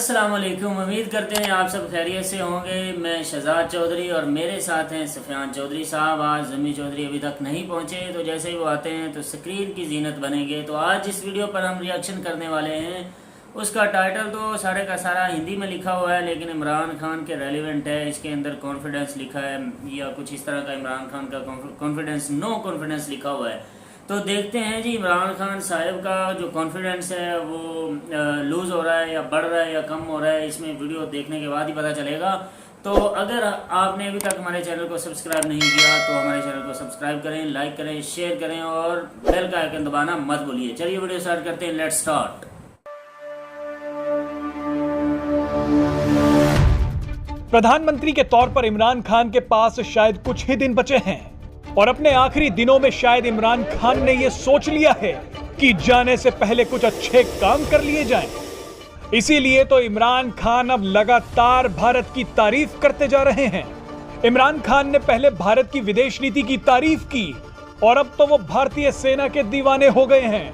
अस्सलाम वालेकुम। उम्मीद करते हैं आप सब खैरियत से होंगे। मैं शहजाद चौधरी और मेरे साथ हैं सफ़ियान चौधरी साहब। आज जमी चौधरी अभी तक नहीं पहुंचे, तो जैसे ही वो आते हैं तो स्क्रीन की जीनत बनेंगे। तो आज जिस वीडियो पर हम रिएक्शन करने वाले हैं उसका टाइटल तो सारे का सारा हिंदी में लिखा हुआ है, लेकिन इमरान खान के रेलिवेंट है। इसके अंदर कॉन्फिडेंस लिखा है या कुछ इस तरह का, इमरान खान का कॉन्फिडेंस, नो कॉन्फिडेंस लिखा हुआ है। तो देखते हैं जी इमरान खान साहब का जो कॉन्फिडेंस है वो लूज़ हो रहा है या बढ़ रहा है या कम हो रहा है, इसमें वीडियो देखने के बाद ही पता चलेगा। तो अगर आपने अभी तक हमारे चैनल को सब्सक्राइब नहीं किया तो हमारे चैनल को सब्सक्राइब करें, लाइक करें, शेयर करें और बेल का आइकन दबाना मत भूलिए। चलिए वीडियो स्टार्ट करते हैं। Let's start. प्रधानमंत्री के तौर पर इमरान खान के पास शायद कुछ ही दिन बचे हैं और अपने आखिरी दिनों में शायद इमरान खान ने यह सोच लिया है कि जाने से पहले कुछ अच्छे काम कर लिए जाएं। इसीलिए तो इमरान खान अब लगातार भारत की तारीफ करते जा रहे हैं। इमरान खान ने पहले भारत की विदेश नीति की तारीफ की और अब तो वो भारतीय सेना के दीवाने हो गए हैं।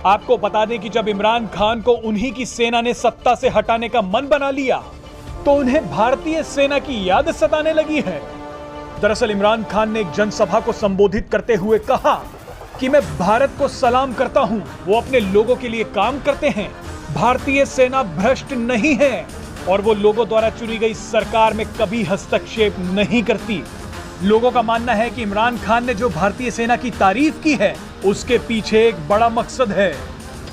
आपको बता दें कि जब इमरान खान को उन्हीं की सेना ने सत्ता से हटाने का मन बना लिया तो उन्हें भारतीय सेना की याद सताने लगी है। दरअसल इमरान खान ने एक जनसभा को संबोधित करते हुए कहा कि मैं भारत को सलाम करता हूं, वो अपने लोगों के लिए काम करते हैं, भारतीय सेना भ्रष्ट नहीं है और वो लोगों द्वारा चुनी गई सरकार में कभी हस्तक्षेप नहीं करती। लोगों का मानना है कि इमरान खान ने जो भारतीय सेना की तारीफ की है उसके पीछे एक बड़ा मकसद है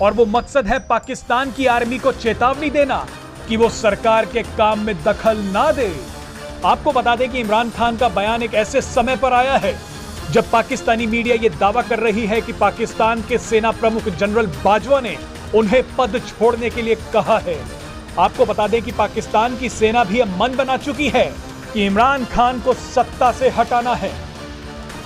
और वो मकसद है पाकिस्तान की आर्मी को चेतावनी देना कि वो सरकार के काम में दखल ना दे। आपको बता दें कि इमरान खान का बयान एक ऐसे समय पर आया है जब पाकिस्तानी मीडिया ये दावा कर रही है कि पाकिस्तान के सेना प्रमुख जनरल बाजवा ने उन्हें पद छोड़ने के लिए कहा है। आपको बता दें कि पाकिस्तान की सेना भी अब मन बना चुकी है कि इमरान खान को सत्ता से हटाना है।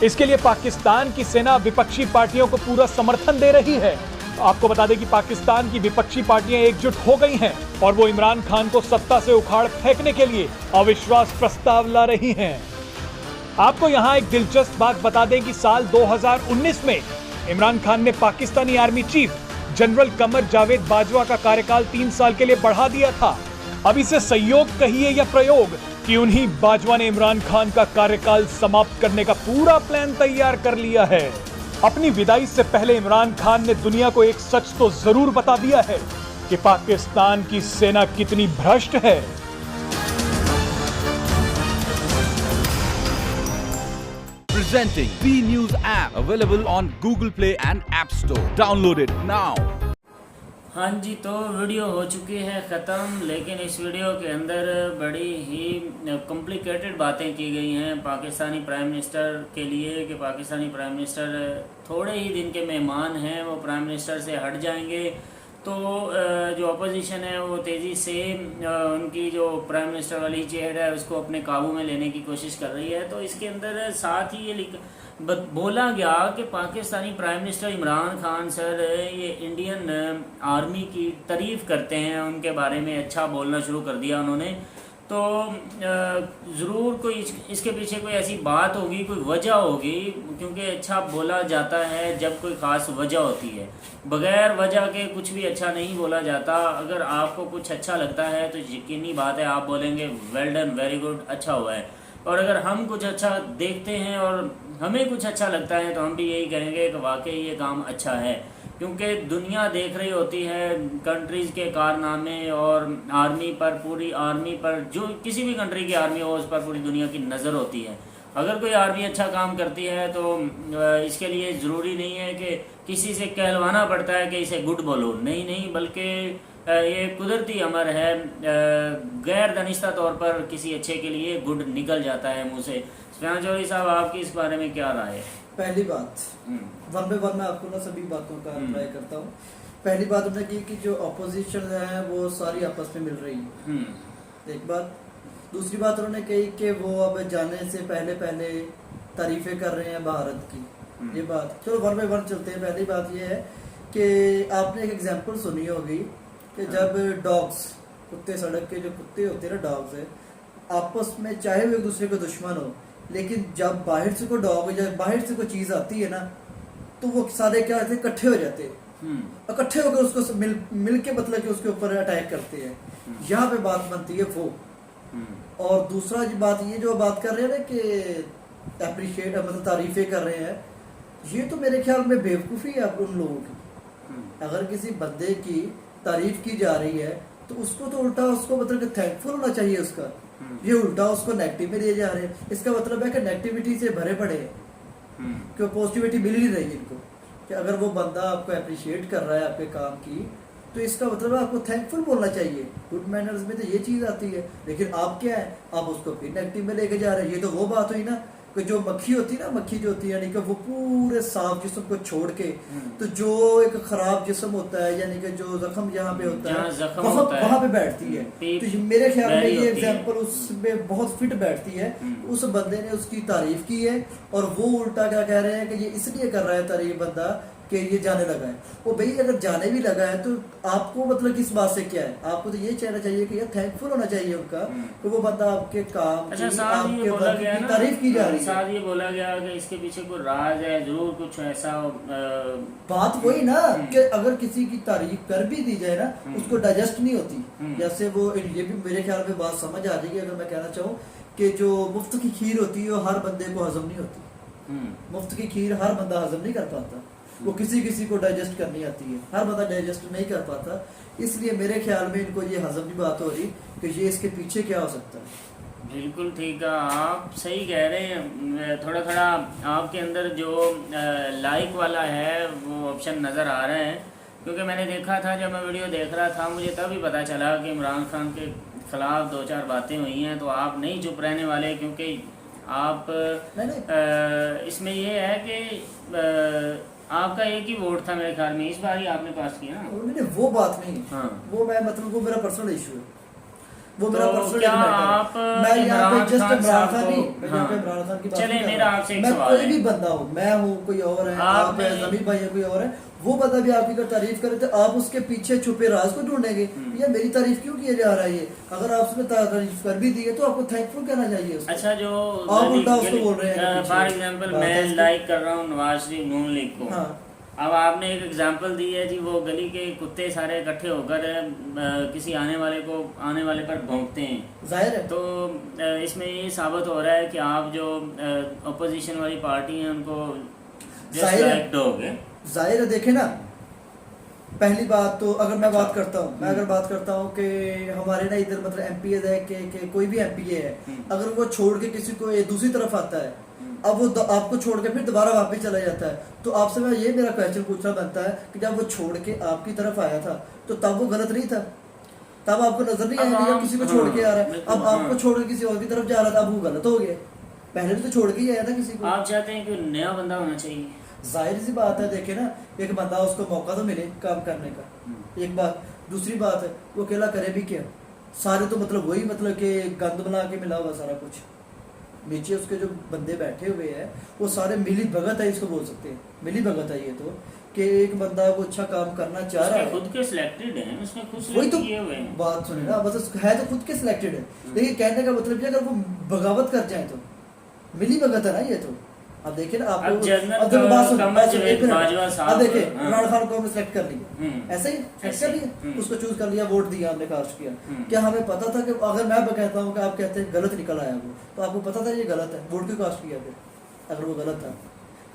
इसके लिए पाकिस्तान की सेना विपक्षी पार्टियों को पूरा समर्थन दे रही है। आपको बता दें कि पाकिस्तान की विपक्षी पार्टियां एकजुट हो गई हैं और वो इमरान खान को सत्ता से उखाड़ फेंकने के लिए अविश्वास प्रस्ताव ला रही हैं। आपको यहां एक दिलचस्प बात बता दें कि साल 2019 में इमरान खान ने Pakistani army chief general Qamar Javed Bajwa का कार्यकाल 3 साल के लिए बढ़ा दिया था। अब इसे संयोग कहिए या प्रयोग कि उन्हीं बाजवा ने इमरान खान का कार्यकाल समाप्त करने का पूरा प्लान तैयार कर लिया है। अपनी विदाई से पहले इमरान खान ने दुनिया को एक सच तो जरूर बता दिया है कि पाकिस्तान की सेना कितनी भ्रष्ट है। Presenting B News app available on Google Play and App Store. Download it now. हाँ जी, तो वीडियो हो चुकी है ख़त्म, लेकिन इस वीडियो के अंदर बड़ी ही कॉम्प्लिकेटेड बातें की गई हैं पाकिस्तानी प्राइम मिनिस्टर के लिए कि पाकिस्तानी प्राइम मिनिस्टर थोड़े ही दिन के मेहमान हैं, वो प्राइम मिनिस्टर से हट जाएंगे। तो जो अपोजिशन है वो तेज़ी से उनकी जो प्राइम मिनिस्टर वाली चेयर है उसको अपने काबू में लेने की कोशिश कर रही है। तो इसके अंदर साथ ही ये बोला गया कि Pakistani prime minister Imran Khan sir ये इंडियन आर्मी की तारीफ़ करते हैं, उनके बारे में अच्छा बोलना शुरू कर दिया उन्होंने। तो ज़रूर कोई इसके पीछे कोई ऐसी बात होगी, कोई वजह होगी, क्योंकि अच्छा बोला जाता है जब कोई ख़ास वजह होती है। बग़ैर वजह के कुछ भी अच्छा नहीं बोला जाता। अगर आपको कुछ अच्छा लगता है तो यकीनी बात है आप बोलेंगे वेल डन, वेरी गुड, अच्छा हुआ है। और अगर हम कुछ अच्छा देखते हैं और हमें कुछ अच्छा लगता है तो हम भी यही कहेंगे कि वाकई ये काम अच्छा है, क्योंकि दुनिया देख रही होती है कंट्रीज़ के कारनामे और आर्मी पर, पूरी आर्मी पर, जो किसी भी कंट्री की आर्मी हो उस पर पूरी दुनिया की नज़र होती है। अगर कोई आर्मी अच्छा काम करती है तो इसके लिए ज़रूरी नहीं है कि किसी से कहलवाना पड़ता है कि इसे गुड बोलो, नहीं, बल्कि ये कुदरती अमर है। गैर दानिस्ता तौर पर किसी अच्छे के लिए गुड निकल जाता है मुँह से। सफ़ियान चौधरी साहब, आपकी इस बारे में क्या राय है? पहली बात, वन बाय वन मैं आपको ना सभी बातों का ट्राई करता हूँ। पहली बात हमने की कि जो अपोजिशन है वो सारी आपस में मिल रही है, एक बात। दूसरी बात उन्होंने कही कि वो अब जाने से पहले तारीफें कर रहे हैं भारत की, ये बात। चलो वन बाय वन चलते हैं। पहली बात ये है कि आपने एक एग्जांपल सुनी होगी कि जब डॉग्स, कुत्ते, सड़क के जो कुत्ते होते हैं ना, डॉग्स है, आपस में चाहे वो एक दूसरे के दुश्मन हो, लेकिन जब बाहर से कोई डॉग या बाहर से कोई चीज़ आती है ना तो वो सारे क्या होते हैं, इकट्ठे हो जाते हैं। इकट्ठे होकर उसको मिल के मतलब कि उसके ऊपर अटैक करते हैं। यहाँ पे बात बनती है वो। और दूसरा बात ये जो बात कर रहे हैं ना कि अप्रिशिएट मतलब तारीफें कर रहे हैं, ये तो मेरे ख्याल में बेवकूफ़ी है उन लोगों की। अगर किसी बंदे की तारीफ की जा रही है तो उसको तो उल्टा उसको मतलब कि थैंकफुल होना चाहिए उसका। ये उल्टा उसको नेगेटिव में दिए जा रहे हैं, इसका मतलब है कि नेगेटिविटी से भरे पड़े हैं, कि पॉजिटिविटी मिल ही रही है इनको। कि अगर वो बंदा आपको अप्रिशिएट कर रहा है आपके काम की, तो इसका मतलब है आपको थैंकफुल बोलना चाहिए। गुड मैनर्स में तो ये चीज़ आती है। लेकिन आप क्या है, आप उसको फिर नेगेटिव में लेके जा रहे हैं। ये तो वो बात हुई ना कि जो मक्खी होती है ना, मक्खी जो होती है यानी कि वो पूरे साफ जिस्म को छोड़ के, तो जो एक खराब जिस्म होता है यानी कि जो जख्म यहाँ पे होता है वहाँ पे बैठती है। तो मेरे ख्याल में ये एग्जाम्पल उसमें बहुत फिट बैठती है। उस बंदे ने उसकी तारीफ की है और वो उल्टा क्या कह रहे हैं कि ये इसलिए कर रहा है तारीफ बंदा कि ये जाने लगा है। वो भाई अगर जाने भी लगा है तो आपको मतलब किस बात से क्या है, आपको तो ये कहना चाहिए कि यार थैंकफुल होना चाहिए उनका कि वो बंदा आपके काम अच्छा, की आपके तारीफ की जा रही है। ये बोला गया कि इसके पीछे कोई राज है, जरूर कुछ ऐसा बात वही ना कि अगर किसी की तारीफ कर भी दी जाए ना उसको डाइजेस्ट नहीं होती। जैसे वो ये भी मेरे ख्याल में बात समझ आ जाएगी अगर मैं कहना चाहूँ कि जो मुफ्त की खीर होती है वो हर बंदे को हजम नहीं होती। मुफ्त की खीर हर बंदा हजम नहीं कर पाता, वो किसी को डाइजेस्ट करनी आती है, हर बंदा डाइजेस्ट नहीं कर पाता। इसलिए मेरे ख्याल में इनको ये हजम की बात हो रही कि ये इसके पीछे क्या हो सकता है। बिल्कुल ठीक है, आप सही कह रहे हैं। थोड़ा थोड़ा आपके अंदर जो लाइक वाला है वो ऑप्शन नज़र आ रहा है, क्योंकि मैंने देखा था जब मैं वीडियो देख रहा था मुझे तभी पता चला कि इमरान खान के खिलाफ 2-4 बातें हुई हैं। तो आप नहीं चुप रहने वाले, क्योंकि आप इसमें ये है कि आपका एक ही वोट था मेरे ख्याल में, इस बार ही आपने पास किया ना। नहीं वो बात नहीं। हाँ। वो मैं मतलब वो मेरा पर्सनल इशू है, वो मेरा तो पर्सनल क्या आप मैं यहाँ पे जस्ट इमरान खान नहीं, मैं हाँ। यहाँ पे इमरान खान की बात चले नहीं कर मेरा रहा। आपसे एक मैं सवाल कोई है। भी बंदा हूँ, मैं हूँ कोई और है, आप है जमीन भाई है कोई और है, वो बंदा भी आपकी अगर तारीफ करे तो आप उसके पीछे छुपे राज को ढूंढेंगे। यार मेरी तारीफ क्यों किया जा रहा है ये? अगर आप उसने तारीफ कर भी दी है तो आपको थैंकफुल कहना चाहिए उसको। अच्छा, जो आप उल्टा उसको बोल रहे हैं। फॉर एग्जांपल मैं लाइक कर रहा हूँ नवाज शरीफ नून लीग को। हाँ। अब आपने एक एग्जांपल दी है जी, वो गली के कुत्ते सारे इकट्ठे होकर किसी आने वाले पर भौंकते हैं, जाहिर है। तो इसमें ये साबित हो रहा है कि आप जो अपोजिशन वाली पार्टी है उनको डिसलाइक दोगे। जाहिर है, देखे ना, पहली बात तो अगर मैं बात करता हूँ, मैं अगर बात करता हूँ कि हमारे ना इधर मतलब एमपीए है कि कोई भी एमपीए है, अगर वो छोड़ के किसी को दूसरी तरफ आता है, अब वो आपको छोड़ के फिर दोबारा वापस चला जाता है, तो आपसे मैं ये मेरा क्वेश्चन पूछना बनता है कि जब वो छोड़ के आपकी तरफ आया था तो तब वो गलत नहीं था? तब आपको नजर नहीं आया कि किसी को छोड़ के आ रहा है, अब आपको छोड़ के किसी और की तरफ जा रहा था, अब वो गलत हो गया। पहले भी तो छोड़ के ही आया था किसी को। आप चाहते हैं कि नया बंदा होना चाहिए। जाहिर सी बात है, देखे ना, एक बंदा उसको मौका तो मिले काम करने का, एक बात। दूसरी बात है वो अकेला करे भी क्या, सारे तो मतलब वही मतलब कि गंद बना के मिला हुआ सारा कुछ। नीचे उसके जो बंदे बैठे हुए हैं वो सारे मिली भगत है, इसको बोल सकते हैं मिली भगत है ये तो, कि एक बंदा वो अच्छा काम करना चाह रहा है, खुद के सिलेक्टेड हैं, उसने खुद वही तो किए हुए हैं। बात सुने ना, बस है तो खुद के सिलेक्टेड है। लेकिन कहने का मतलब ये अगर वो बगावत कर जाए तो मिली भगत है ना ये तो। अब देखिए ना, आप अब देखिए इमरान खान को हमने सेलेक्ट कर लिया, ऐसे ही सेलेक्ट कर लिया, उसको चूज कर लिया, वोट दिया, हमने कास्ट किया। क्या हमें पता था कि अगर मैं कहता हूँ कि आप कहते हैं गलत निकल आया वो, तो आपको पता था ये गलत है, वोट क्यों कास्ट किया फिर अगर वो गलत था?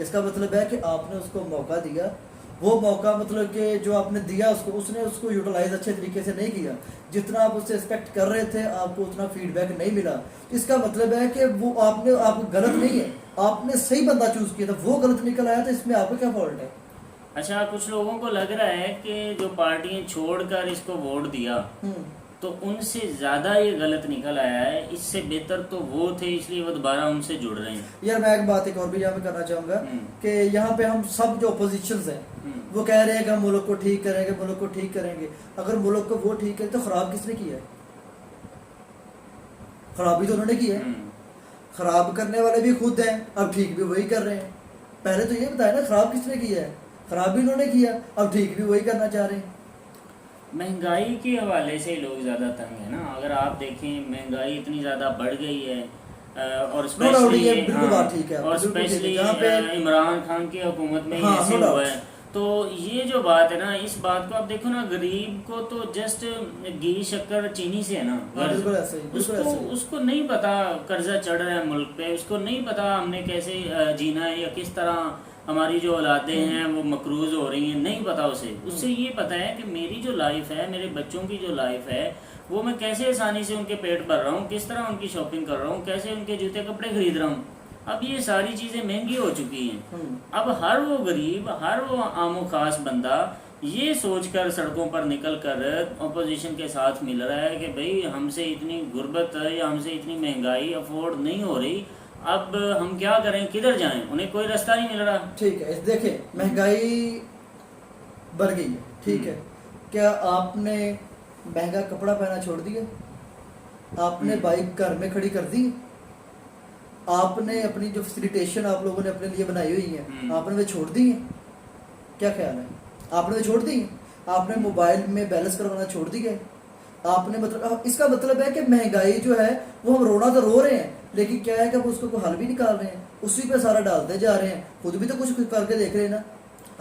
इसका मतलब है कि आपने उसको मौका दिया, वो मौका मतलब कि जो आपने दिया उसको, उसने उसको यूटिलाइज अच्छे तरीके से नहीं किया, जितना आप उससे एक्सपेक्ट कर रहे थे आपको उतना फीडबैक नहीं मिला। इसका मतलब है कि वो आप गलत नहीं है, आपने सही बंदा चूज किया था, वो गलत निकल आया, तो इसमें आपका क्या फॉल्ट है? अच्छा, कुछ लोगों को लग रहा है कि जो पार्टियां छोड़कर इसको वोट दिया तो उनसे ज्यादा ये गलत निकल आया है, इससे बेहतर तो वो थे, इसलिए वो दोबारा उनसे जुड़ रहे हैं। यार मैं एक बात एक और भी यहाँ पे करना चाहूंगा कि यहाँ पे हम सब जो अपोजिशंस हैं वो कह रहे हैं कि हम मुल्क को ठीक करेंगे, मुल्क को ठीक करेंगे। अगर मुल्क को वो ठीक है तो खराब किसने किया है? खराबी तो उन्होंने की है, खराब करने वाले भी खुद हैं, अब ठीक भी वही कर रहे हैं। पहले तो ये बताया ना खराब किसने किया है, खराब भी उन्होंने किया, अब ठीक भी वही करना चाह रहे हैं। महंगाई के हवाले से लोग ज़्यादा तंग है ना, अगर आप देखें महंगाई इतनी ज़्यादा बढ़ गई है, और स्पेशली ठीक है, और स्पेशली इमरान खान की हुकूमत में ही ऐसे हुआ है। तो ये जो बात है ना, इस बात को आप देखो ना, गरीब को तो जस्ट घी शक्कर चीनी से है ना बिल्कुल ऐसे ही, बिल्कुल ऐसे ही। उसको नहीं पता कर्जा चढ़ रहा है मुल्क पे, उसको नहीं पता हमने कैसे जीना है या किस तरह हमारी जो औलादें हैं वो मकरूज हो रही हैं, नहीं पता उससे ये पता है कि मेरी जो लाइफ है, मेरे बच्चों की जो लाइफ है, वो मैं कैसे आसानी से उनके पेट भर रहा हूँ, किस तरह उनकी शॉपिंग कर रहा हूँ, कैसे उनके जूते कपड़े खरीद रहा हूँ। अब ये सारी चीज़ें महंगी हो चुकी हैं। अब हर वो गरीब, हर वो आमो खास बंदा ये सोचकर सड़कों पर निकल कर अपोजिशन के साथ मिल रहा है कि भाई हमसे इतनी गुर्बत या हमसे इतनी महंगाई अफोर्ड नहीं हो रही, अब हम क्या करें, किधर जाएं, उन्हें कोई रास्ता नहीं मिल रहा। ठीक है, देखिए महंगाई बढ़ गई है, ठीक है, क्या आपने महंगा कपड़ा पहना छोड़ दिया? आपने बाइक घर में खड़ी कर दी? आपने अपनी जो फैसिलिटेशन आप लोगों ने अपने लिए बनाई हुई है, आपने वे छोड़ दी है? क्या ख्याल है, आपने वे छोड़ दी है? आपने मोबाइल में बैलेंस करवाना छोड़ दी है? आपने मतलब, इसका मतलब है कि महंगाई जो है वो हम रोना तो रो रहे हैं, लेकिन क्या है कि हम उसको हल भी निकाल रहे हैं, उसी पे सारा डालते जा रहे हैं, खुद भी तो कुछ करके देख रहे हैं ना।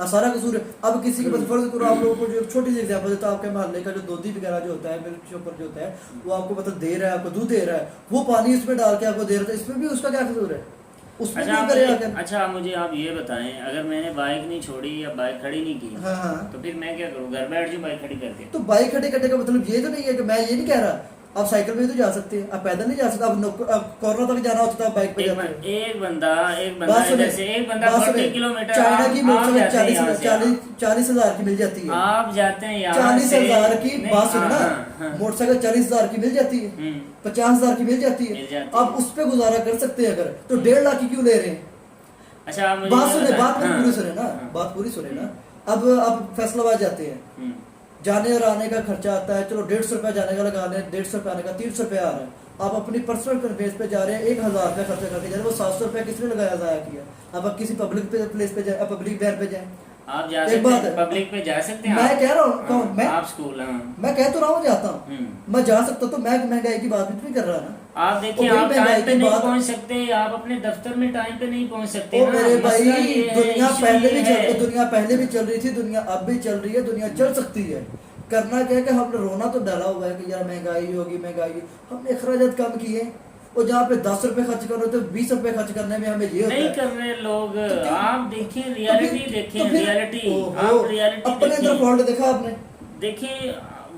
सारा कसूर है। अब किसी के पास फर्ज करो, आप लोगों को जो छोटी सी एग्जांपल देता हूं, आपके मोहल्ले का जो दूधी वगैरह जो होता है, मिल्क शॉपर जो होता है, वो आपको मतलब दे रहा है, आपको दूध दे रहा है, वो पानी इसमें डाल के आपको दे रहा है, इसमें भी उसका क्या कसूर है? उसमें अच्छा, क्यों करेगा? अच्छा मुझे आप ये बताएं, अगर मैंने बाइक नहीं छोड़ी या बाइक खड़ी नहीं की, हाँ, तो फिर मैं क्या करूँ, घर बैठ जाऊँ बाइक खड़ी करके? तो बाइक खड़े करने का मतलब ये तो नहीं है कि मैं ये नहीं कह रहा आप साइकिल में तो जा सकते हैं, आप पैदल नहीं जा सकते, आप कोरोना तक जाना होता था बाइक पे जाते हैं। एक बंदा इधर से, एक बंदा 40 किलोमीटर, चाइना की मोटरसाइकिल 40 40,000 की मिल जाती है। आप जाते हैं यहाँ 40,000 की बात सुनो ना, हाँ। मोटरसाइकिल 40,000 की मिल जाती है, 50,000 की मिल जाती मिल है, जाती आप उस पे गुजारा कर सकते हैं अगर, तो 1.5 लाख की क्यों ले रहे हैं? अच्छा आप मुझे बात सुने, बात हाँ, पूरी सुने ना, बात पूरी सुने ना। अब आप फैसलाबाद जाते हैं, जाने और आने का खर्चा आता है, चलो 150 रुपया जाने का लगा लें, 150 रुपया आने का, 300 रुपया आ रहा है। आप अपनी पर्सनल बेस पे जा रहे हैं, 1,000 रुपया खर्चा करके जा रहे हैं, वो 700 रुपया किसने लगाया, जाया किया? अब आप किसी पब्लिक प्लेस पे जाए, पब्लिक वेयर पे जाए, आप जा सकते हैं, पब्लिक पे जा सकते हैं। मैं कह रहा हूँ, मैं आप स्कूल, मैं कह तो रहा हूँ जाता हूँ, मैं जा सकता, तो मैं महंगाई की बात भी कर रहा ना। आप देखिए, आप टाइम पे नहीं पहुंच सकते, आप अपने दफ्तर में टाइम पे नहीं पहुंच सकते। ओ मेरे भाई, दुनिया पहले भी चल रही थी, दुनिया अब भी चल रही है, दुनिया चल सकती है। करना क्या है कि हमने रोना तो डाला हुआ है कि यार महंगाई होगी, महंगाई, हमने अखराजात कम किए, और जहाँ पे 10 रुपए खर्च कर रहे तो 20 रुपए खर्च करने में हमें ये नहीं कर रहे लोग। आप देखें रियलिटी, देखें रियलिटी, आप रियलिटी अपने अंदर फॉल्ट देखा आपने? देखिए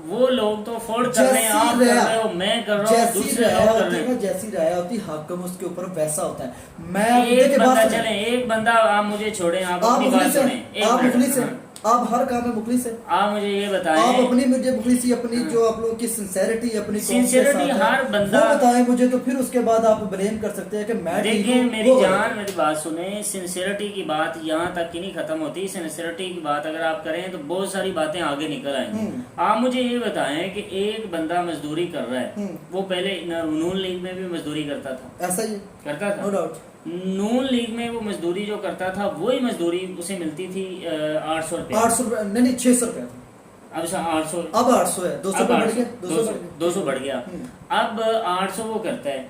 वो लोग तो अफोर्ड कर रहे हैं, आप कर रहे हो, मैं कर रहा हूँ, दूसरे लोग कर रहे हैं। जैसी राय होती हाकम उसके ऊपर वैसा होता है। मैं एक बंदा, आप मुझे छोड़े, आप अपनी बात सुने, आप मुखलिस हैं, आप हर काम में मुखलिस है। आप मुझे ये बताएं, आप अपनी मुझे मुखलिसी, अपनी जो आप लोगों की सिंसेरिटी, अपनी सिंसेरिटी हर बंदा बताए मुझे, तो फिर उसके बाद आप ब्लेम कर सकते हैं कि मैं देखिए मेरी जान, मेरी बात सुने, सिंसेरिटी की बात यहाँ तक ही नहीं खत्म होती। सिंसेरिटी की बात अगर आप करें तो बहुत सारी बातें आगे निकल आएंगी। आप मुझे ये बताएं कि एक बंदा मजदूरी कर रहा है, वो पहले नून लीग में भी मजदूरी करता था, ऐसा ही करता था, नो डाउट। नून लीग में वो मजदूरी जो करता था, वही मजदूरी उसे मिलती थी 800 रुपए, 800 रुपए नहीं, 600 रुपए। अब 800, अब 800 है, 200 बढ़ गया, 200 बढ़ गया। अब 800 वो करता है,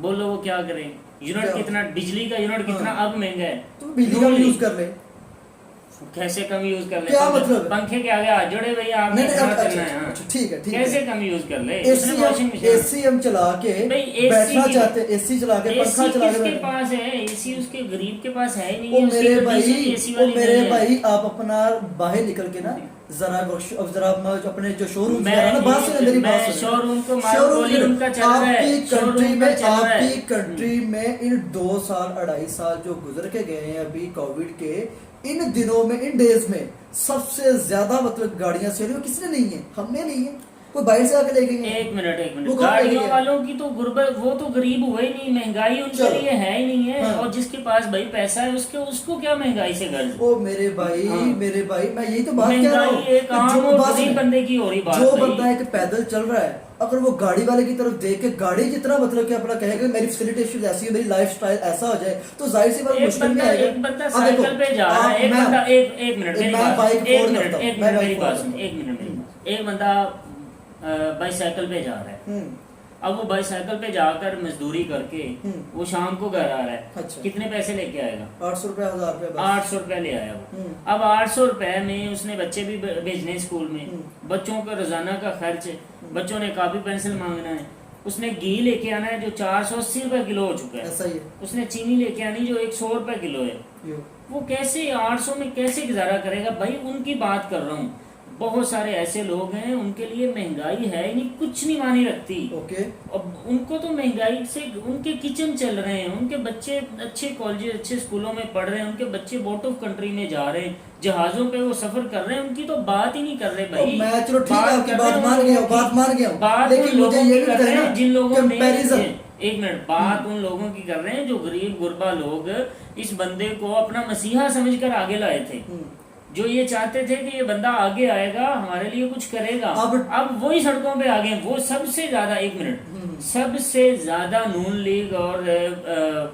बोलो वो क्या करे? यूनिट कितना, बिजली का यूनिट कितना अब महंगा है, तो बिजली का यूज कर ले, कैसे कम यूज कर ले? क्या मतलब? पंखे के आगे हाथ जोड़े भैया, आपने करना है, ठीक है, ठीक है, कैसे कम यूज कर ले? एसी हम चला के बैठना चाहते, एसी चला के, पंखा चला के, किसके पास है एसी? उसके गरीब के पास है ही नहीं। ओ मेरे भाई, आप अपना बाहर निकल के ना जरा अपने जो शोरूम आपकी कंट्री में इन 2 साल 2.5 साल जो गुजर के गए हैं अभी कोविड के, इन दिनों में, इन डेज में सबसे ज्यादा मतलब गाड़ियां सेल हुई किसने नहीं है? हमने नहीं है, कोई बाहर से आके लेके गए। एक मिनट, गाड़ियों वालों की तो गुर्बत, वो तो गरीब हुए ही नहीं, महंगाई उनके लिए है ही नहीं है। और जिसके पास भाई पैसा है उसको क्या महंगाई से गर्ज? ओ मेरे भाई, मेरे भाई, मैं यही तो बात कह रहा हूँ, एक आम और गरीब बंदे की हो रही बात। जो बंदा है कि पैदल चल रहा है, अगर वो गाड़ी वाले की तरफ देख के गाड़ी जितना मतलब कि अपना कहेगा मेरी फैसिलिटेशन ऐसी है, मेरी लाइफस्टाइल ऐसा हो जाए, तो जाहिर सी बात मुश्किल में आएगा। एक बंदा साइकिल पे जा रहा है, एक बंदा एक मिनट मेरी बात, एक बंदा बाईसाइकिल पे जा रहा है, अब वो बाईसाइकिल पे जाकर मजदूरी करके वो शाम को घर आ रहा है। अच्छा। कितने पैसे लेके आएगा? 800 रुपए 1000 रुपए 800 रुपए ले आया वो। अब 800 रुपए में उसने बच्चे भी भेजने स्कूल में, बच्चों का रोजाना का खर्च, बच्चों ने कॉपी पेंसिल मांगना है, उसने घी लेके आना है जो 480 रुपए किलो हो चुका है, ऐसा ही है। उसने चीनी लेके आनी जो 100 रुपए किलो है। यो। वो कैसे 800 में कैसे गुजारा करेगा भाई? उनकी बात कर रहा हूँ। बहुत सारे ऐसे लोग हैं उनके लिए महंगाई है नहीं, कुछ नहीं मानी रखती। ओके। अब उनको तो महंगाई से उनके किचन चल रहे हैं, उनके बच्चे अच्छे कॉलेज अच्छे स्कूलों में पढ़ रहे हैं, उनके बच्चे बोट ऑफ कंट्री में जा रहे हैं, जहाजों पे वो सफर कर रहे हैं, उनकी तो बात ही नहीं कर रहे भाई। मैं चलो ठीक है, आपकी बात मान गया हूं, बात मान गया हूं, बात लेकिन उन लोगों मुझे ये की भी कर रहे बताइए हैं जिन लोगों ने कंपैरिजन। एक मिनट, बात उन लोगों की कर रहे हैं जो गरीब गुरबा लोग इस बंदे को अपना मसीहा समझकर आगे लाए थे, जो ये चाहते थे कि ये बंदा आगे आएगा हमारे लिए कुछ करेगा। अब वही सड़कों पे आ गए। वो सबसे ज्यादा, एक मिनट, सबसे ज्यादा नून लीग और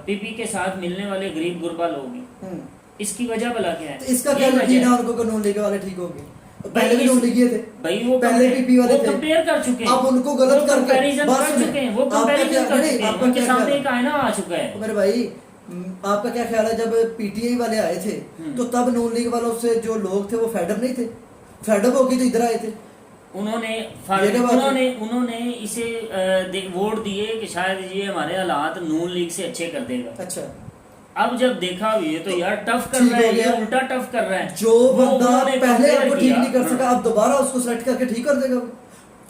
पीपी के साथ मिलने वाले गरीब गुरबा लोग हैं। इसकी वजह भला क्या है? तो इसका क्या यकीन है उनको नून लीग वाले ठीक होंगे? पहले भी नून लीग थे भाई, वो पहले पीपी वाले थे, कंपेयर कर चुके हैं, आप उनको गलत करके कंपैरिजन कर चुके हैं, वो कंपैरिजन कर चुके हैं, उनके सामने एक आईना आ चुका है। मेरे भाई आपका क्या ख्याल है, जब पीटीआई वाले आए थे तो तब नून लीग वालों से जो लोग थे वो फेडअप नहीं थे? फेडअप होके तो इधर आए थे। उन्होंने इसे वोट दिए कि शायद ये हमारे हालात नून लीग से अच्छे कर देगा। अच्छा। अब जब देखा ये तो यार टफ कर रहा है, ये उल्टा टफ कर रहा है। जो बंदा पहले आपको ठीक नहीं कर सका, अब दोबारा उसको सेलेक्ट करके ठीक कर देगा।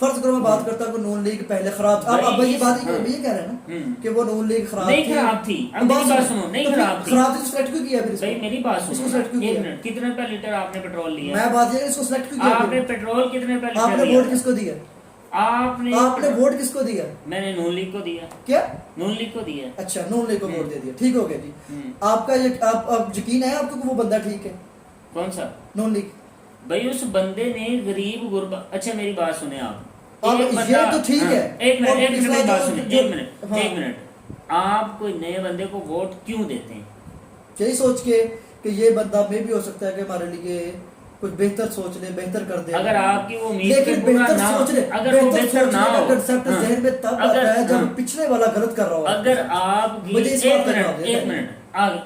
फर्ज करो मैं बात करता हूँ नून लीग पहले खराब था, अब ये बात ये कह रहे हैं ना कि वो नून लीग खराब नहीं खराब थी। अब मेरी बात सुनो, नहीं खराब थी, खराब थी तो सेलेक्ट क्यों किया फिर? भाई मेरी बात सुनो, इसको सेलेक्ट क्यों किया? एक मिनट, कितने रुपए लीटर आपने पेट्रोल लिया? मैं बात ये इसको सेलेक्ट क्यों किया? आपने पेट्रोल कितने रुपए लीटर आपने लिया? वोट किसको दिया? आपने वोट किसको दिया? मैंने नून लीग को दिया। क्या? नून लीग को दिया। अच्छा, नून लीग को वोट दे दिया, ठीक हो गया जी। आपका आप यकीन है आपको कि वो बंदा ठीक है? कौन सा? नून लीग। भाई उस बंदे ने गरीब गुरबा, अच्छा मेरी बात सुने आप, अब ये तो ठीक है। एक मिनट मेरी बात सुने, हाँ। एक मिनट, आप कोई नए बंदे को वोट क्यों देते हैं? यही सोच के कि ये बंदा में भी हो सकता है कि हमारे लिए कुछ बेहतर सोच ले, बेहतर कर दे। अगर आपकी वो उम्मीद लेकिन बेहतर सोच ले, अगर वो बेहतर ना हो, कंसेप्ट जहन में तब आता है जब पिछले वाला गलत कर रहा हो। अगर आप एक मिनट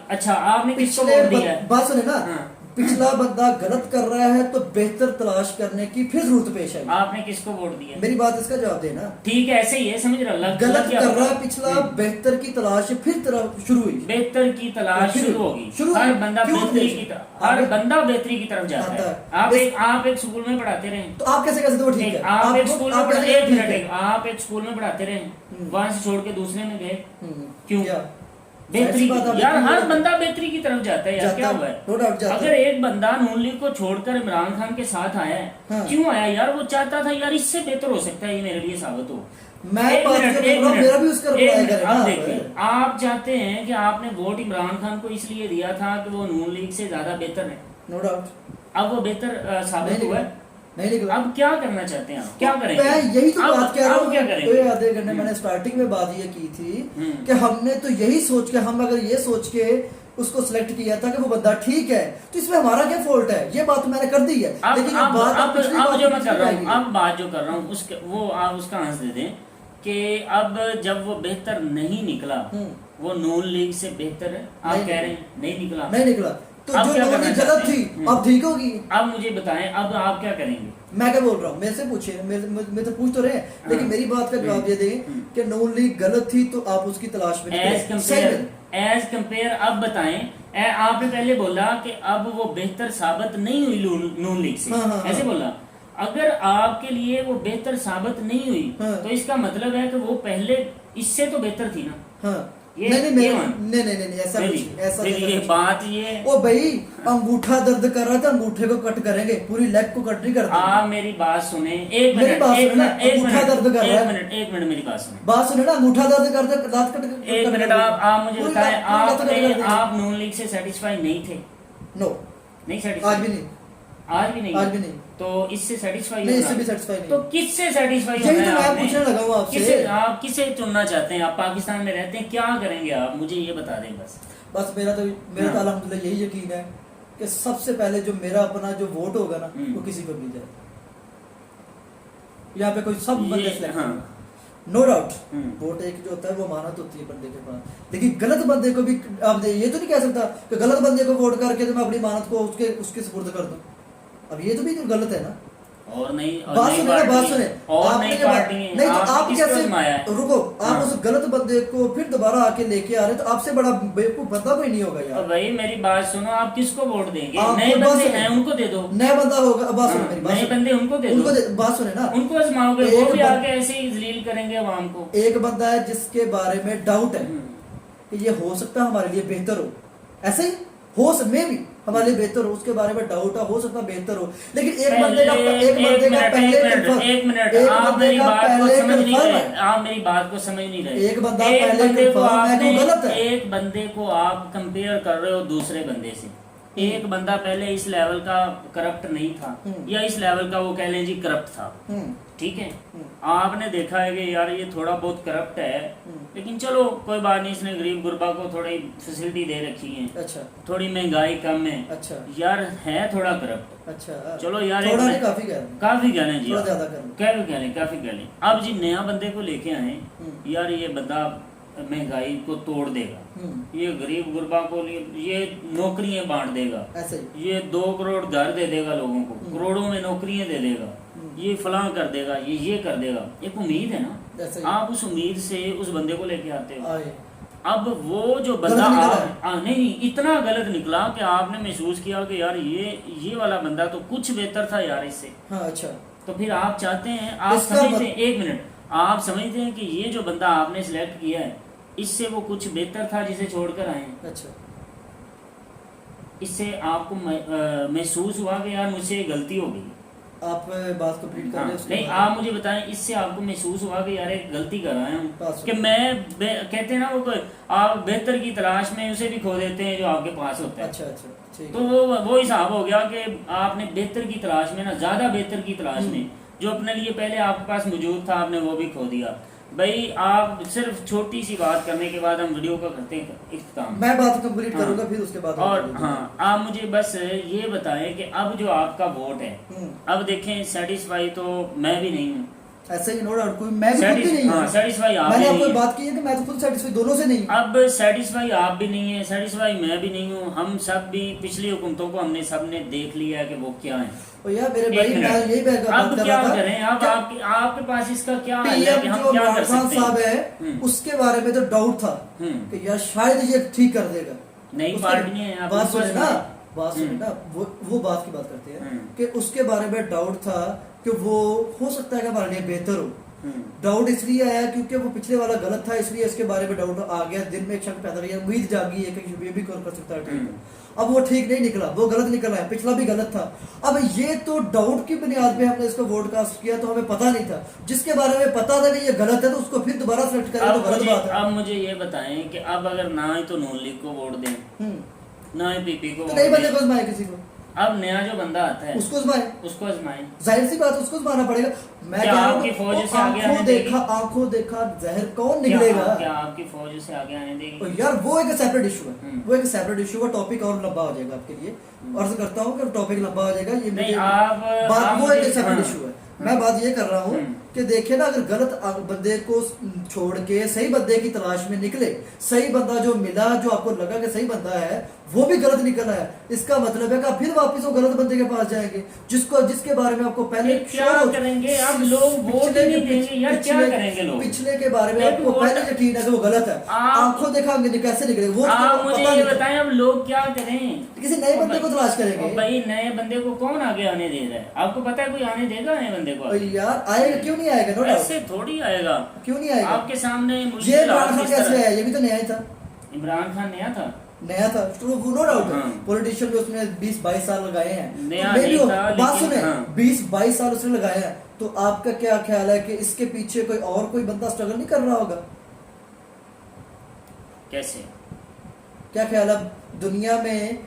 अच्छा, आपने किसको पिछले वोट दिया? बात सुने ना, पिछला बंदा गलत कर रहा है तो बेहतर तलाश करने की फिर जरूरत पेश आई। आपने किसको वोट दिया? मेरी बात इसका जवाब देना। ठीक है, ऐसे ही है, समझ रहा, गलत कर रहा है पिछला, बेहतर की तलाश फिर तरफ शुरू हुई। बेहतर की तलाश शुरू होगी। हर बंदा बेहतरी की तरफ, हर बंदा बेहतरी की तरफ जाता है। आप एक स्कूल में पढ़ाते रहे तो आप कैसे कैसे तो ठीक है, आप एक स्कूल में आप एक स्कूल में पढ़ाते रहे, वहां से छोड़ के दूसरे में गए, क्यों? बेहतरी यार, हर बंदा बेहतरी की तरफ जाता है यार, क्या हुआ है? अगर एक बंदा नून लीग को छोड़कर इमरान खान के साथ आया है, क्यों आया यार? वो चाहता था यार इससे बेहतर हो सकता है, ये मेरे लिए साबित हो। अब देखिए, आप चाहते हैं कि आपने वोट इमरान खान को इसलिए दिया था कि वो नून लीग से ज्यादा बेहतर है, नो डाउट। अब वो बेहतर साबित हुआ है, नहीं निकला। अब क्या करना चाहते हैं आप? क्या करेंगे? मैं यही तो बात कह रहा हूँ। क्या करेंगे? आधे घंटे मैंने स्टार्टिंग में बात ये की थी कि हमने तो यही सोच के, हम अगर ये सोच के उसको सिलेक्ट किया था कि वो बंदा ठीक है तो इसमें हमारा क्या फॉल्ट है? ये बात मैंने कर दी है। लेकिन अब जो मैं कर रहा हूँ, अब बात जो कर रहा हूँ उसके वो आप उसका आंसर दे दें कि अब जब वो बेहतर नहीं निकला, वो नून लीग से बेहतर है, आप कह रहे हैं नहीं निकला, तो जो नून लीग गलत थी अब ठीक होगी। अब मुझे बताएं, अब आप क्या करेंगे? मैं क्या बोल रहा हूँ, मेरे से पूछिए, मेरे तो पूछ तो रहे हैं, लेकिन मेरी बात का जवाब ये दें कि नून लीग गलत थी तो आप उसकी तलाश में एज कंपेयर अब बताएं। आपने पहले बोला कि अब वो बेहतर साबित नहीं हुई नून लीग से, ऐसे बोला। अगर आपके लिए वो बेहतर साबित नहीं हुई तो इसका मतलब है कि वो पहले इससे तो बेहतर थी ना। नहीं ऐसा बात ये ओ भाई, अंगूठा दर्द कर रहा था, अंगूठे को कट करेंगे, पूरी लेग को कट नहीं करते। आप मेरी बात सुने, एक मिनट मेरी बात सुने ना, अंगूठा दर्द कर रहा दांत कट। एक मिनट, आप मुझे बताएं, आप नून लीग से सेटिस्फाई नहीं थे? नो, नहीं सेटिस्फाई, आज भी नहीं। तो इससे सेटिस्फाई नहीं, इससे भी सेटिस्फाई नहीं। तो किससे सेटिस्फाई होना है? मैं पूछने लगा हूं आपसे, आप किसे चुनना चाहते हैं? आप पाकिस्तान में रहते हैं, क्या करेंगे आप? मुझे ये बता दें बस मेरा तो अल्हम्दुलिल्लाह यही यकीन है कि सबसे पहले जो मेरा अपना जो वोट होगा ना, वो किसी को मिल जाए। यहाँ पे कोई सब बंदे नो डाउट वोट एक जो होता है वो अमानत होती है बंदे के पास, लेकिन गलत बंदे को भी आप ये तो नहीं कह सकता कि गलत बंदे को वोट करके तो मैं अपनी अमानत को उसके सुपुर्द कर दूं। अब ये तो भी गलत है ना। और नहीं बात सुने और नई पार्टी नहीं तो आप कैसे रुको, आप उस गलत बंदे को फिर दोबारा आके लेके आ रहे तो आपसे बड़ा बेवकूफ बंदा कोई नहीं होगा यार। भाई मेरी बात सुनो, आप किसको वोट देंगे? नए बंदे हैं उनको दे दो, नया बंदा होगा। बात सुनो मेरी, नए बंदे उनको दे दो, बात सुने ना, उनको आजमाओगे, वो भी आके ऐसे ही जलील करेंगे आवाम को। एक बंदा है जिसके बारे में डाउट है कि ये हो सकता है हमारे लिए बेहतर हो, ऐसे ही हो सकता भी हमारे लिए बेहतर हो, उसके बारे में डाउट हो सकता है बेहतर हो, लेकिन एक बंदे का पहले एक मिनट आप मेरी बात को समझ नहीं रहे, आप मेरी बात को समझ नहीं रहे। एक बंदा पहले कंफर्म है तो गलत है। एक बंदे को आप कंपेयर कर रहे हो दूसरे बंदे से। एक बंदा पहले इस लेवल का करप्ट नहीं था या इस लेवल का वो कह लें जी करप्ट था, ठीक है, आपने देखा है कि यार ये थोड़ा बहुत करप्ट है, लेकिन चलो कोई बात नहीं, इसने गरीब गुरबा को थोड़ी फैसिलिटी दे रखी है, अच्छा, थोड़ी महंगाई कम है, अच्छा, यार है थोड़ा करप्ट, अच्छा, चलो यार थोड़ा नहीं काफी कह लें जी, काफी कह लें। अब जी नया बंदे को लेके आए, यार ये बंदा महंगाई को तोड़ देगा, ये गरीब गुरबा को ये नौकरियां बांट देगा, ये 2 करोड़ घर दे देगा लोगों को, करोड़ों में नौकरियां दे देगा, ये फलां कर देगा, ये कर देगा, एक उम्मीद है ना, आप उस उम्मीद से उस बंदे को लेके आते हो। अब वो जो बंदा नहीं इतना गलत निकला कि आपने महसूस किया कि यार ये वाला बंदा तो कुछ बेहतर था यार इससे। हाँ, अच्छा, तो फिर आप चाहते हैं, आप समझते हैं, एक मिनट, आप समझते हैं कि ये जो बंदा आपने सिलेक्ट किया है इससे वो कुछ बेहतर था जिसे छोड़कर आए। अच्छा, इससे आपको महसूस हुआ कि यार मुझसे गलती हो गई। आप बात कंप्लीट कर रहे नहीं, आप मुझे बताएं, इससे आपको महसूस हुआ कि यार एक गलती कर रहे हैं कि मैं कहते हैं ना वो आप बेहतर की तलाश में उसे भी खो देते हैं जो आपके पास होता है। अच्छा, अच्छा, तो वो हिसाब हो गया कि आपने बेहतर की तलाश में ना, ज्यादा बेहतर की तलाश में जो अपने लिए पहले आपके पास मौजूद था आपने वो भी खो दिया। भाई आप सिर्फ छोटी सी बात करने के बाद हम वीडियो का करते हैं इख्तिताम। मैं बात कंप्लीट करूंगा फिर उसके बाद। और हाँ, आप मुझे बस ये बताएं कि अब जो आपका वोट है, अब देखें सेटिस्फाई तो मैं भी नहीं हूँ, ऐसे ही नो डाउट, कोई मैं भी खुद भी नहीं हूँ, सेटिस्फाई आप मैंने आपको बात की है कि मैं तो खुद सेटिस्फाई दोनों से नहीं। अब सेटिस्फाई आप भी नहीं है, सेटिस्फाई मैं भी नहीं हूँ, हम सब भी पिछली हुकूमतों को हमने सबने देख लिया है कि वो क्या है। यार मेरे भाई मैं यही अब क्या करें, अब आपके पास इसका क्या है कि हम क्या कर सकते हैं? साहब है उसके बारे में तो डाउट था कि यार शायद ये ठीक कर देगा। नई पार्टी है, बात सुने ना, वो बात की बात करते हैं कि उसके बारे में डाउट था कि वो हो सकता है कि हमारे लिए बेहतर हो। डाउट इसलिए आया क्योंकि वो पिछले वाला गलत था, इसलिए इसके बारे में डाउट आ गया, दिल में एक शक पैदा किया, उम्मीद जागी है कि ये भी कर सकता है ठीक। अब वो ठीक नहीं निकला, वो गलत निकला है, पिछला भी गलत था। अब ये तो डाउट की बुनियाद पे हमने इसको वोट कास्ट किया, तो हमें पता नहीं था, जिसके बारे में पता था कि ये गलत है तो उसको फिर दोबारा सेलेक्ट करें तो गलत बात है। अब मुझे ये बताएं कि अब अगर ना ही तो नून लीग को वोट दें, ना ही पीपी को, तो नहीं बंदे को आजमाए किसी को, अब नया जो बंदा आता है उसको आजमाए, जाहिर सी बात उसको आजमाना पड़ेगा। मैं क्या आपकी फौज से आगे आने देगी? आंखों देखा जहर कौन निकलेगा? क्या आपकी फौज से आगे आने देगी? यार वो एक सेपरेट इशू है, वो एक सेपरेट इशू है, टॉपिक और लंबा हो जाएगा आपके लिए, और करता हूँ कि टॉपिक लंबा हो जाएगा, ये मुझे बात वो एक सेपरेट इशू है। मैं बात ये कर रहा हूँ कि देखिए ना, अगर गलत बंदे को छोड़ के सही बंदे की तलाश में निकले, सही बंदा जो मिला, जो आपको लगा कि सही बंदा है, वो भी गलत निकला है, इसका मतलब है कि आप फिर वापस वो गलत बंदे के पास जाएंगे जिसके बारे में आपको पहले क्या करेंगे आप लोग, वोट नहीं देंगे यार, क्या करेंगे लोग? पिछले के बारे में आपको पहले यकीन है कि वो गलत है, आंखों देखा कैसे निकले वो? आप मुझे ये बताएं, अब लोग क्या करें? किसी नए बंदे को तलाश करेंगे। भाई नए बंदे को कौन आगे आने दे रहा है? आपको पता है कोई आने देगा नए बंदे को? यार आएगा, क्यों नहीं आएगा? ऐसे थोड़ी आएगा, क्यों नहीं आएगा? आपके सामने ये इमरान खान कैसे आया? ये भी तो नया ही था। इमरान खान नया था नो डाउट। पॉलिटिशियन में उसने 20-22 साल लगाए हैं, नया नहीं था, बात सुने 20-22 साल उसने लगाए हैं, तो आपका क्या ख्याल है कि इसके पीछे कोई बंदा स्ट्रगल नहीं कर रहा होगा? कैसे? क्या ख्याल है दुनिया में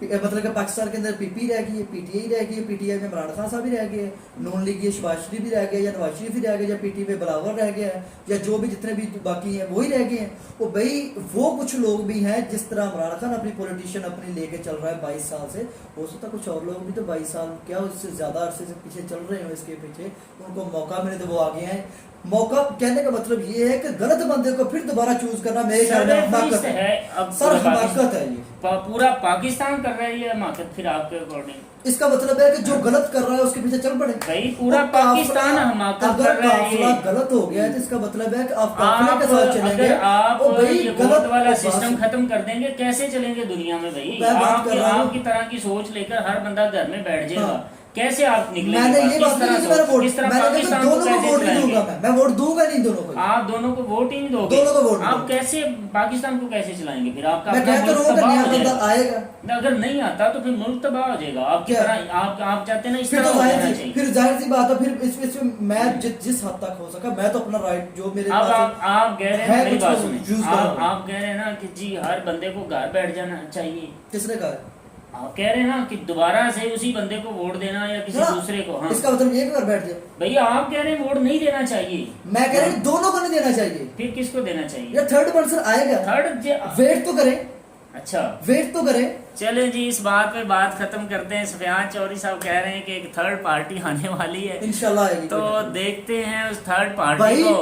मतलब कि पाकिस्तान के अंदर पीपी रह गई है, पीटीआई रह गई है, पीटीआई में इमरान खान साहब भी रह गए हैं, नून लीग ये शहबाज शरीफ भी रह गया, या नवाज शरीफ भी रह गया, या पीटी में बिलावल रह गया है, या जो भी जितने भी बाकी हैं वही रह गए हैं। वो भाई वो कुछ लोग भी हैं, जिस तरह इमरान खान अपनी पॉलिटिशियन अपनी लेके चल रहा है 22 साल से, हो सकता कुछ और लोग भी तो 22 साल क्या उससे ज़्यादा अरसे से पीछे चल रहे हो, इसके पीछे उनको मौका मिले तो वो आगे आए। मौका कहने का मतलब ये है कि गलत बंदे को फिर दोबारा चूज करना मेरे ख्याल में हमाकत है। अब सर हमाकत है ये, पूरा पाकिस्तान कर रहा है ये हमाकत फिर आपके अकॉर्डिंग। इसका मतलब है कि जो गलत कर रहा है उसके पीछे चल पड़े भाई, पूरा पाकिस्तान हमाकत कर रहा है। काफिला गलत हो गया है तो इसका मतलब है कि आप काफिले के साथ चलेंगे। अगर आप ओ भाई ये गलत वोट वाला सिस्टम खत्म कर देंगे, कैसे चलेंगे दुनिया में भाई? आपकी तरह की सोच लेकर हर बंदा घर में बैठ जाएगा, कैसे आप निकलेंगे? मैंने ये बात नहीं कि वोट किस तरह पाकिस्तान को दोनों को वोट नहीं दूंगा, मैं वोट दूंगा नहीं दोनों को। आप दोनों को वोट ही नहीं दोगे, दोनों को वोट आप कैसे पाकिस्तान को कैसे चलाएंगे? फिर आपका मैं कहता हूं कि नया बंदा आएगा, अगर नहीं आता तो फिर मुल्क तबाह हो जाएगा। आपकी तरह आप चाहते हैं ना इस फिर तरह तो होना चाहिए। फिर जाहिर सी बात है, फिर इसमें मैं जिस हद तक हो सका मैं तो अपना राइट जो मेरे अब पास आप कह रहे हैं, मेरी बात यूज सुनिए, कर रहा हूं। आप कह रहे हैं ना कि जी हर बंदे को घर बैठ जाना चाहिए। किसने कहा है? आप कह रहे हैं ना कि दोबारा से उसी बंदे को वोट देना या किसी दूसरे को। हाँ, इसका मतलब ये कि घर बैठ जाए। भैया आप कह रहे हैं वोट नहीं देना चाहिए, मैं कह रहा हूं दोनों को नहीं देना चाहिए। फिर किसको देना चाहिए? या थर्ड पर्सन आएगा, थर्ड वेट तो करें, अच्छा वेट तो करें। चले जी, इस बात पे बात खत्म करते हैं। सुफियान चौधरी साहब कह रहे हैं कि एक थर्ड पार्टी आने वाली है, इंशाल्लाह आएगी। तो देखते हैं उस थर्ड पार्टी भाई को।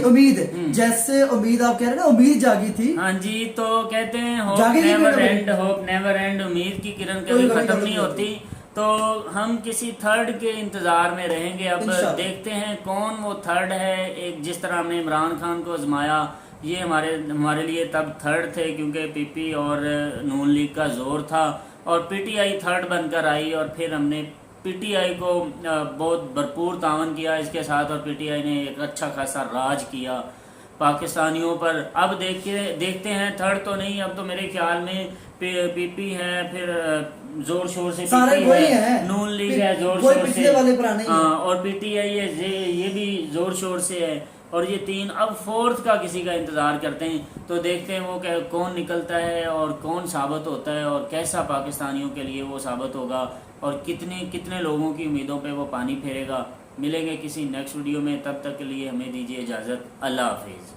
उम्मीद जैसे उम्मीद आप कह रहे हैं ना, उम्मीद जागी थी। हाँ जी, तो कहते हैं होप जागेगी नेवर भी एंड, होप नेवर एंड, उम्मीद की किरण कोई कभी कभी खत्म खत्म नहीं नहीं होती। तो हम किसी थर्ड के इंतजार में रहेंगे। अब इंशाल्लाह। देखते हैं कौन वो थर्ड है। एक जिस तरह हमने इमरान खान को आजमाया, ये हमारे लिए तब थर्ड थे क्योंकि पीपी और नून लीग का जोर था, और पीटीआई थर्ड बनकर आई, और फिर हमने पीटीआई को बहुत भरपूर तावन किया इसके साथ, और पीटीआई ने एक अच्छा खासा राज किया पाकिस्तानियों पर। अब देखते हैं, थर्ड तो नहीं, अब तो मेरे ख्याल में पीपी है, फिर जोर शोर से सारे पीपी वही है, हैं। नून लीग है जोर कोई शोर पिछले से, वाले पुराने ही हैं। हाँ, और पीटीआई है, ये भी जोर शोर से है, और ये तीन। अब फोर्थ का किसी का इंतजार करते हैं, तो देखते हैं वो कौन निकलता है और कौन साबित होता है, और कैसा पाकिस्तानियों के लिए वो साबित होगा, और कितने लोगों की उम्मीदों पे वो पानी फेरेगा। मिलेंगे किसी नेक्स्ट वीडियो में, तब तक के लिए हमें दीजिए इजाज़त। अल्लाह हाफिज़।